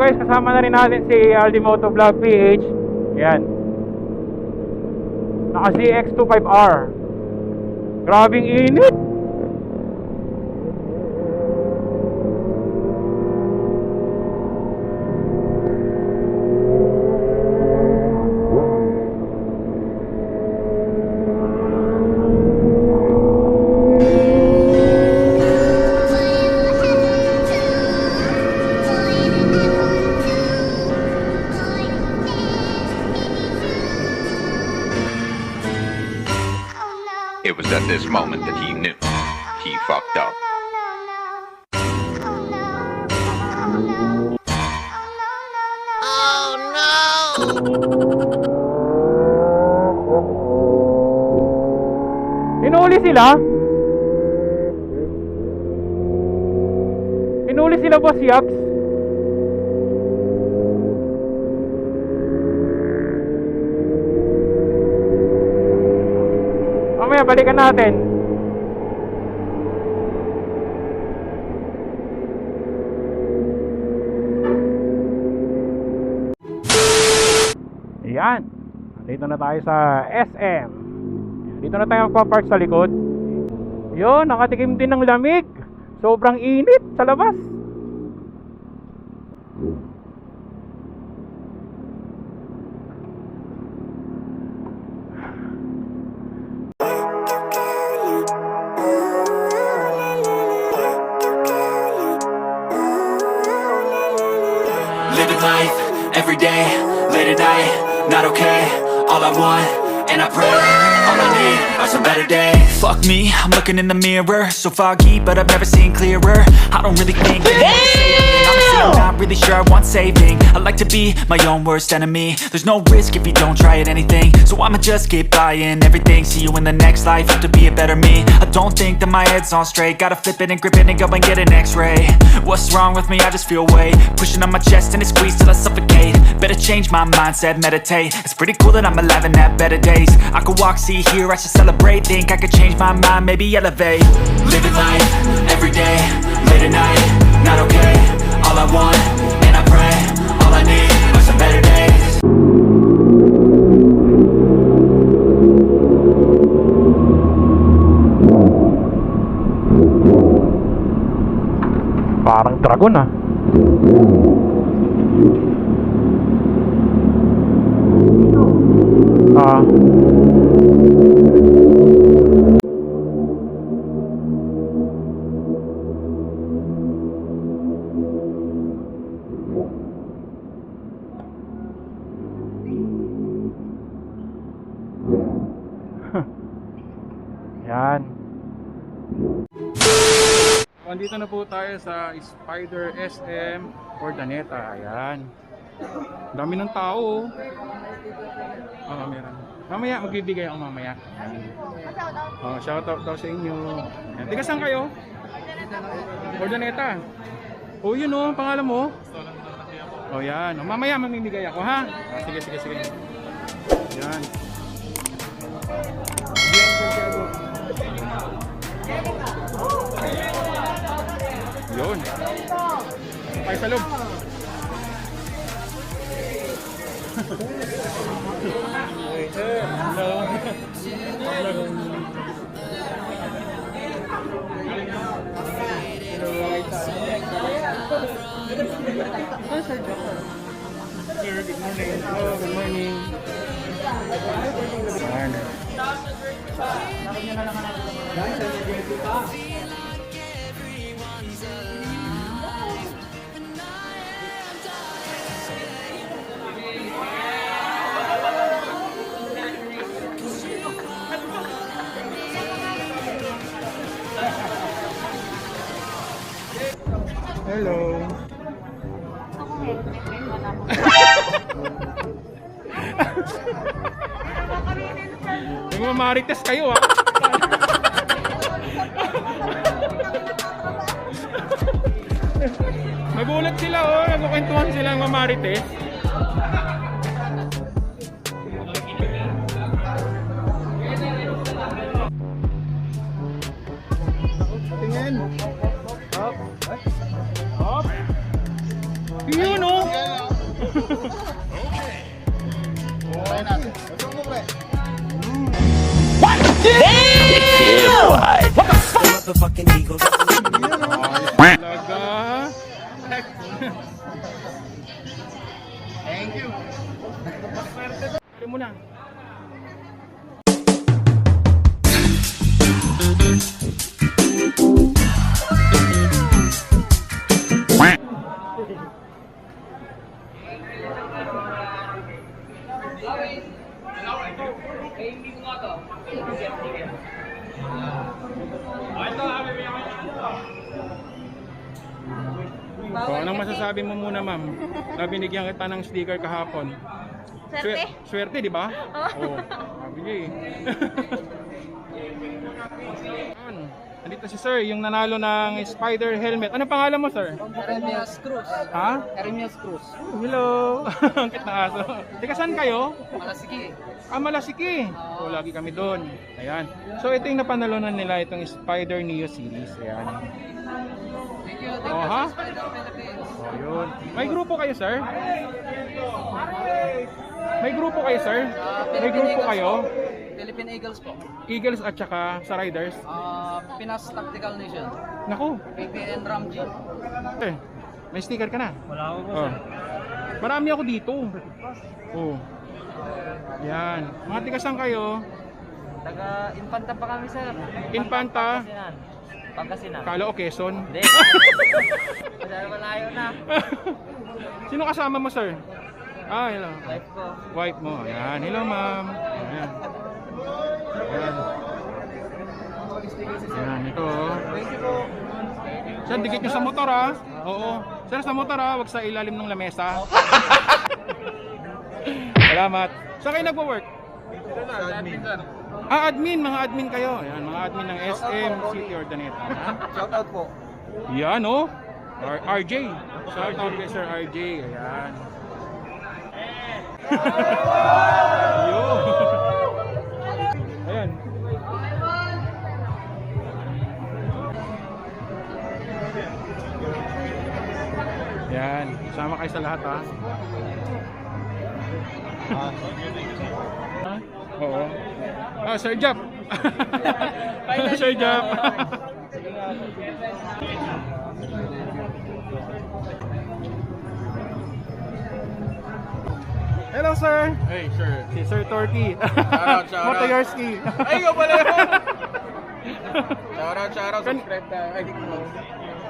guys, kasama na rin natin si Aldi Moto Vlog PH. Yan. Naka CX-25R. Grabing init. It was at this moment that he knew he fucked up. Hinuli sila? Hinuli sila, Boss Yaps? Mamaya balikan natin. Ayan. Dito na tayo sa SM. Dito na tayo magpa-park sa likod. Yun, nakatikim din ng lamig. Sobrang init sa labas. Living life, every day, late at night, not okay. All I want, and I pray, all I need are some better days. Fuck me, I'm looking in the mirror, so foggy, but I've never seen clearer. I don't really think honestly, I'm not really sure I want saving. I like to be my own worst enemy. There's no risk if you don't try at anything, so I'ma just keep buying everything. See you in the next life, have to be a better me. I don't think that my head's on straight. Gotta flip it and grip it and go and get an x-ray. What's wrong with me? I just feel weight pushing on my chest and it squeezes till I suffocate. Better change my mindset, meditate. It's pretty cool that I'm alive and have better days. I could walk, see, hear, I should celebrate. Think I could change my mind, maybe elevate. Living life, every day, late at night, not okay. All I want, and I pray, all I need are some better days. Parang dragon ah. Yan. Andito na po tayo sa Spider SM Ordaneta. Ayan. Dami ng tao. Meron. Mamaya magbibigay ako mamaya. Shoutout daw sa inyo. Ayan. Tiga saan kayo? Ordaneta. Yun o, pangalan mo? Yan. Mamaya mamimigay ako ha. Sige. Yan. Yun. Ay sa loob. Sir, good morning. Hello, good morning. Hello. Mamarites kayo ah. Nagulat sila oh, nagkukwentuhan sila ng mamarites. Tingin. Up. Up. Yun oh. Try natin. Ito mo, pre. Talaga. Thank you. Alam mo na. So, anong masasabi mo muna, ma'am? Na binigyan kita ng sticker kahapon. Swerte? Swerte, di ba? Oo. Oo. Sabi niya eh. Ano? Nandito si sir, yung nanalo ng spider helmet. Anong pangalan mo, sir? Eremias Cruz. Ha? Eremias Cruz. Hello! Ang cute na aso. Teka, saan kayo? Malasiki. Malasiki. So, lagi kami doon. Ayan. So, ito yung napanalunan nila, itong Spider Neo series. Ayan. Thank you. Oh, ha? Spider Philippines. Oh, yun. May grupo kayo, sir? May grupo kayo, sir? May grupo kayo? Philippine Eagles po. Eagles at saka sa Riders? Pinas Tactical Nation. Naku. PPN Ramji. Eh, may sticker ka na? Wala ako po, Oh. Marami ako dito. Oh. Yan. Mga tigasan kayo. Taga Infanta pa kami, sir. Infanta. Pangasinan. Kala o Quezon. Hindi. Masyado malayo na. Sino kasama mo, sir? Hello. Life ko. Wife mo. Ayan. Hello, ma'am. Ayan. Ayan. Ayan. Ito. Oh. Thank you po. Sir, dikit nyo sa motor, ha? Oo. Sir, sa motor, ha? Huwag sa ilalim ng lamesa. Salamat. Saan kayo nagwo-work? Admin. Mga admin kayo. Ayan, mga admin ng SM City Ordaneta. Shout out po. Yan, oh. RJ. Shout out kay Sir RJ. Ayan. Ayun. Ayan. Yan. Sama kayo sa lahat, ha? Oo. Sir Jap. Sir Jap. Hello, sir. Hey, sure. Si Sir Torty. out. Motoyorski. Ay, ikaw pala yun! Shoutout, Kan- subscribe na. Ay,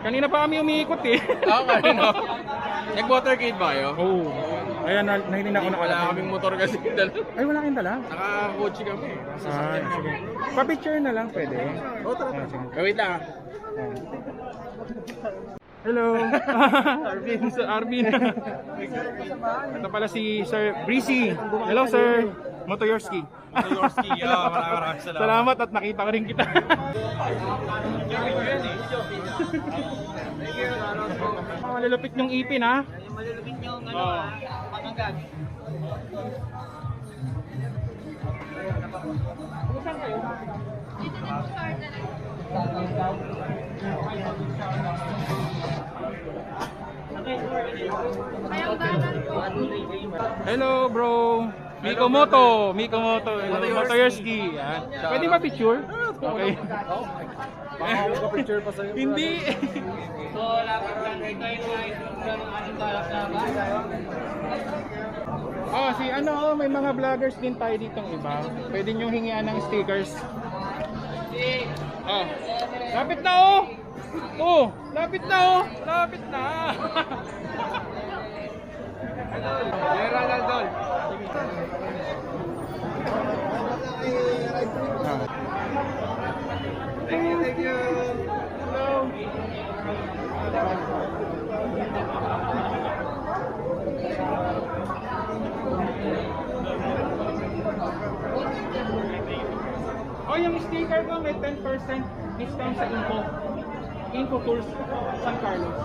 Kanina pa kami umiikot eh. okay, no? Nag-motorcade ba kayo? Oo. Ayan, nahiling ako Wala nakalaki. kaming motor kasi dala. Ay, wala kayong dala? Naka-coach kami. Sige. Pa-picture na lang, pwede. tara. Sige. Wait lang. Hello. Arvin. Sir Arvin. Ito pala si Sir Breezy. Hello, Sir. Motoyorski. Motoyorski, maraming salamat. Salamat at nakita ko rin kita. Malulupit yung ipin, ha? Malulupit yung panganggan. Hello, bro. Miko Moto. Motoyorski. Yan. Pwede ba picture? Okay. Baka ako picture pa sa'yo. Hindi. Si may mga vloggers din tayo ditong iba. Pwede nyo hingian ng stickers. Lapit na, oh! Oh, lapit na, oh! Lapit na! Meron lang doon. Thank you. Hello. Yung sticker ko may 10% discount sa Info Tours San Carlos.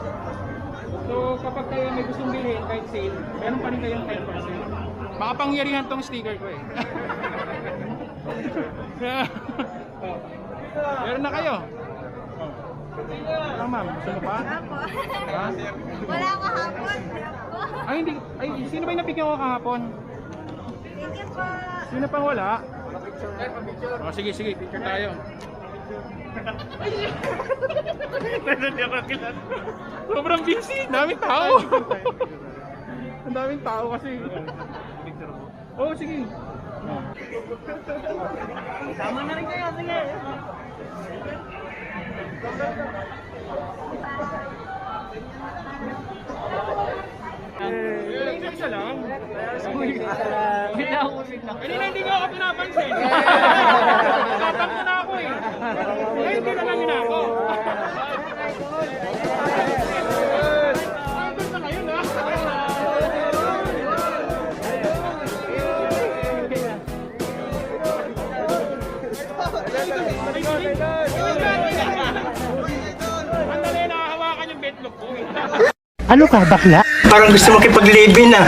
So kapag kayo may gustong bilhin kahit sale, meron pa rin kayong 10%. Makapangyarihan tong sticker ko eh. Meron na kayo. Ah, ma'am, gusto mo pa? Apo. Ha? Wala kahapon. Ay, hindi. Ay, sino ba yung napigyan ko kahapon? Thank you po. Sino pang wala? Oh, sige, sige. Picture tayo. Sobrang busy. Daming tao. Ang daming tao kasi. Oh, sige. Tama na rin kayo, sige. Isa lang. Wait lang, wait lang. Kanina hindi ko ako pinapansin. Tatampo na ako eh. Ngayon hindi na lang ako. Ang ganda ngayon ah. Andali, nakahawakan yung betlog ko eh. Parang gusto makipag-live-in ah.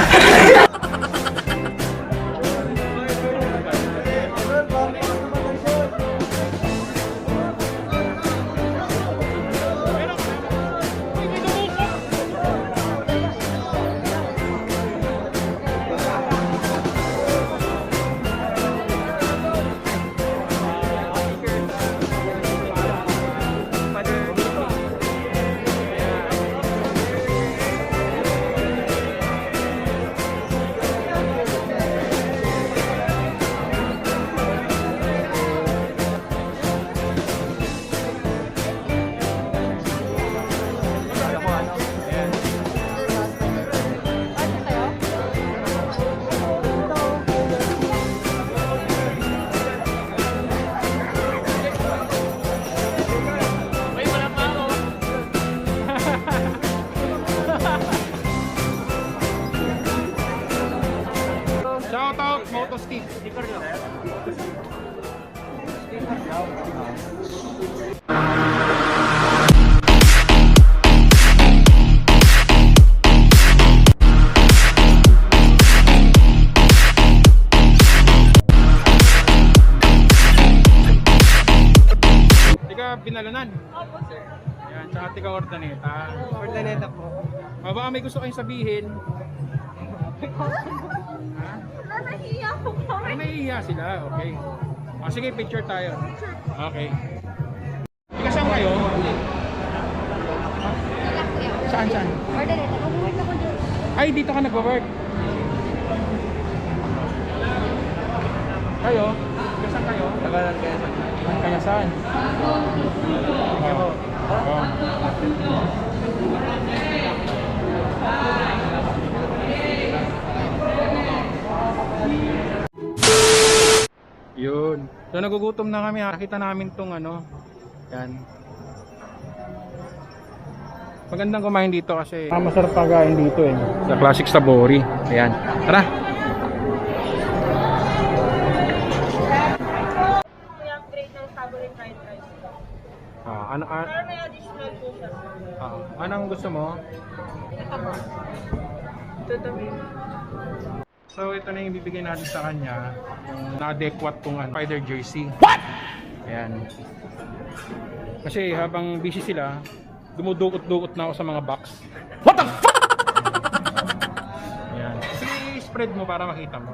Shout out Moto Steve. Tiga Binalanan. Opo, sir. Yan, tsaka tiga Ordaneta. Ordaneta po. Baka may gusto kayong sabihin. Nahiya ko po. Ay, nahihiya sila. Okay. O, sige, picture tayo. Okay. Ika saan kayo? Wala kuya. Saan, saan? Order ito. Mag-work ako dito. Ay, dito ka nag-work. Kayo? Ika saan kayo? Tagalan kayo sa Kaya saan? Oh. Oh. Yun. So nagugutom na kami. Nakita namin tong ano. Yan. Magandang kumain dito kasi masarap pagkain dito eh. Sa Classic Sabori. Ayan. Tara. Kuya, upgrade ng favorite fried rice. Ano Pero may additional po siya. anong gusto mo? Ito po. Tutumin. So ito na yung bibigyan natin sa kanya. Yung na-adequate kong spider jersey. What? Ayan. Kasi habang busy sila, dumudukot-dukot na ako sa mga box. What the fuck? Ayan. Sige, spread mo para makita mo.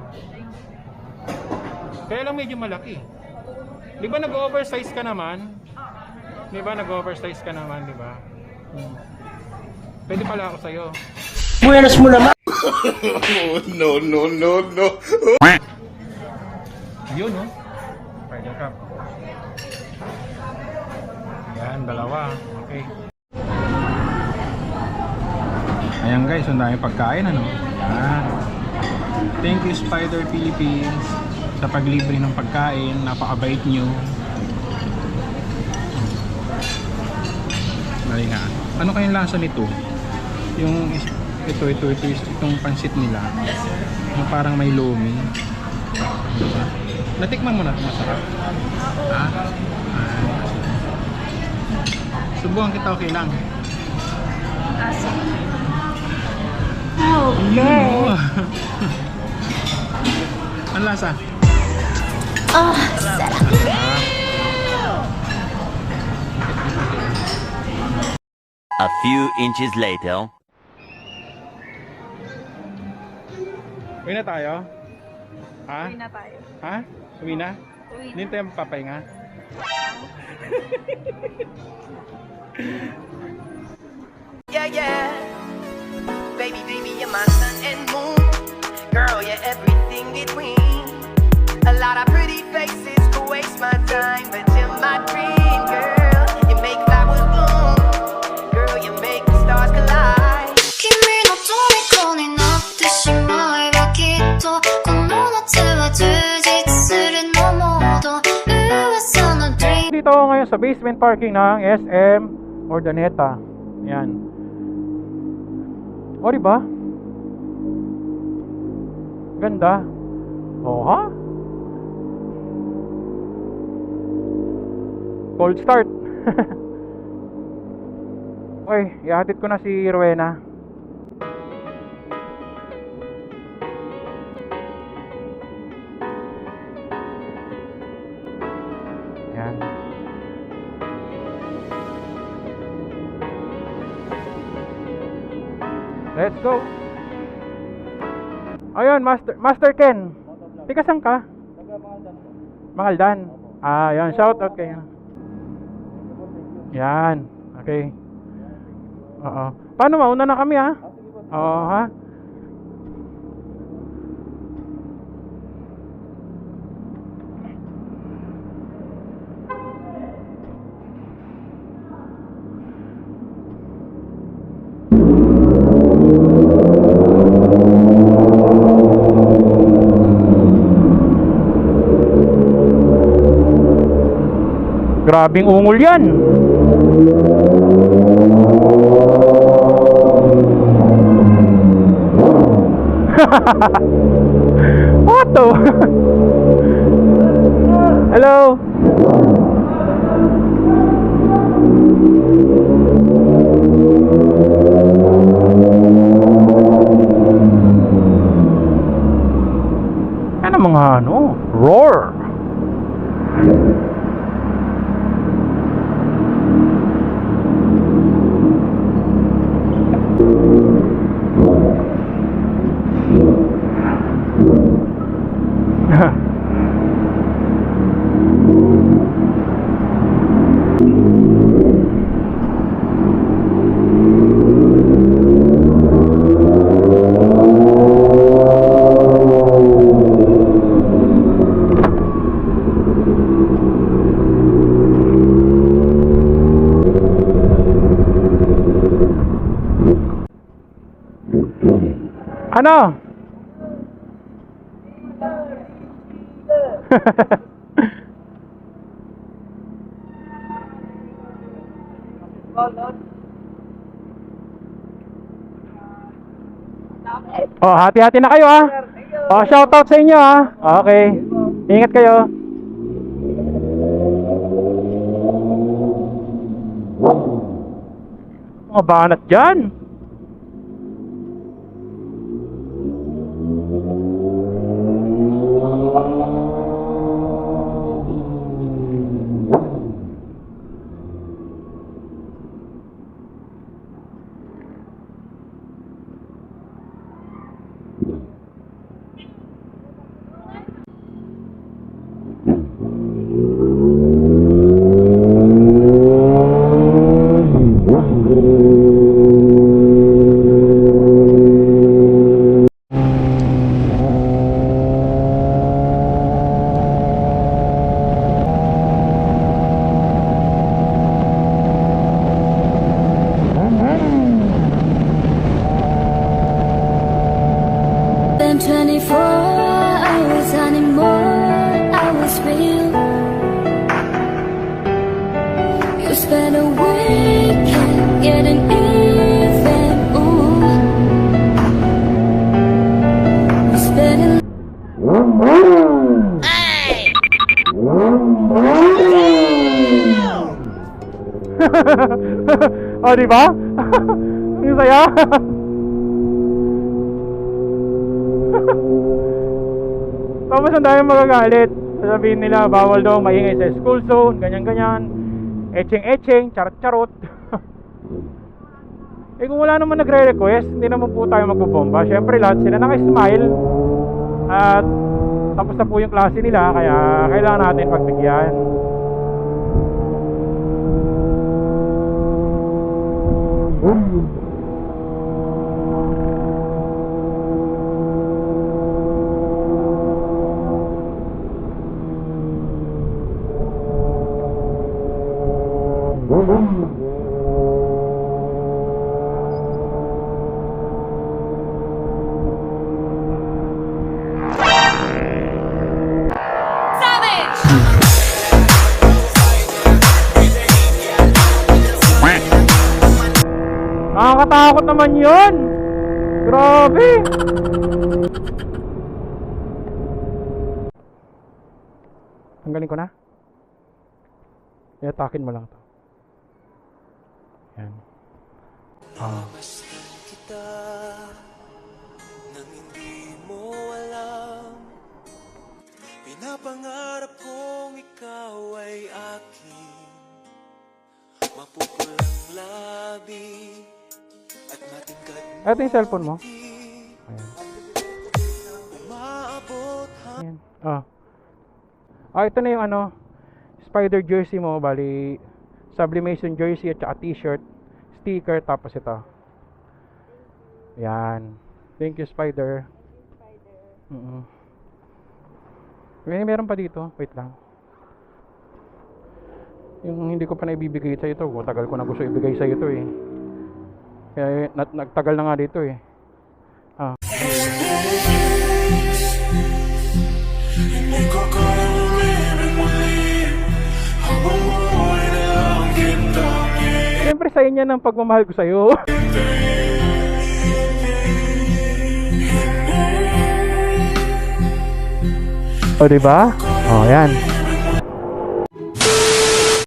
Kaya lang medyo malaki. Di ba nag-oversize ka naman? Di ba nag-oversize ka naman, di ba? Pwede pala ako sa'yo. Buenas mo naman. Yun, no? Spider Cup. Yan, dalawa. Okay. Ayan guys, ang daming pagkain, ano? Yan. Thank you Spider Philippines sa paglibre ng pagkain. Napakabait nyo. Dali nga. Ano kayong lasa nito? Yung itong pansit nila. Yung parang may lomi. Natikman mo na ito, masarap. Subukan kita, okay lang. Okay. Ang lasa? A few inches later. Uwi na tayo? Ha? Uwi na tayo. Ha? Uwi na? Uwi Hindi na. tayo papahinga? Yeah, yeah. Baby, baby, you're my sun and moon. Girl, you're everything between. A lot of pretty faces could waste my time, but you're my dream, girl. You make flowers bloom. Girl, you make the stars collide. 君の虜になってしまえばきっとこの夏は充実するのモード噂の dream Dito ako ngayon sa basement parking ng SM Ordaneta. Yan. O, diba? Ganda. O, ha? Cold start. Okay, ihatid ko na si Rowena. Yan. Let's go. Ayun, Master Ken. Tika saan ka? Mangaldan. Ah, yan. Shout out kayo. Yan. Okay. Oo. Paano, mauna na kami ha? Oo ha? Grabing ungol yan. What the? Hello. Ano mga ano? Roar. Ano? Oh, hati-hati na kayo ha. Oh, shout out sa inyo ha. Okay. Ingat kayo. Mga banat dyan. Then 24 hours anymore hours with you. You spent a weekend getting even. Ooh. You spent a Oh, di ba? Ang saya. Tapos ang dami magagalit. Sasabihin nila bawal daw maingay sa school zone, ganyan-ganyan. Etching-etching, charot-charot. Eh kung wala naman nagre-request, hindi naman po tayo magbobomba. Syempre lahat sila naka-smile. At tapos na po yung klase nila, kaya kailangan natin pagbigyan. Nakakatakot naman yun. Grabe. Tanggalin ko na. I-attackin mo lang to. Yan. kita nang hindi mo alam. Pinapangarap kong ikaw ay akin. Mapupulang labi at matingkad mo. Ito yung cellphone mo. Ayan. Umaabot Ayan. Ito na yung ano, spider jersey mo, bali sublimation jersey at saka t-shirt, sticker, tapos ito. Yan. Thank you, spider. Meron pa dito. Wait lang. Yung hindi ko pa naibibigay sa ito, tagal ko na gusto ibigay sa ito eh. Kaya nagtagal na nga dito eh. Siyempre sa inyo ng pagmamahal ko sa'yo. O diba? O yan.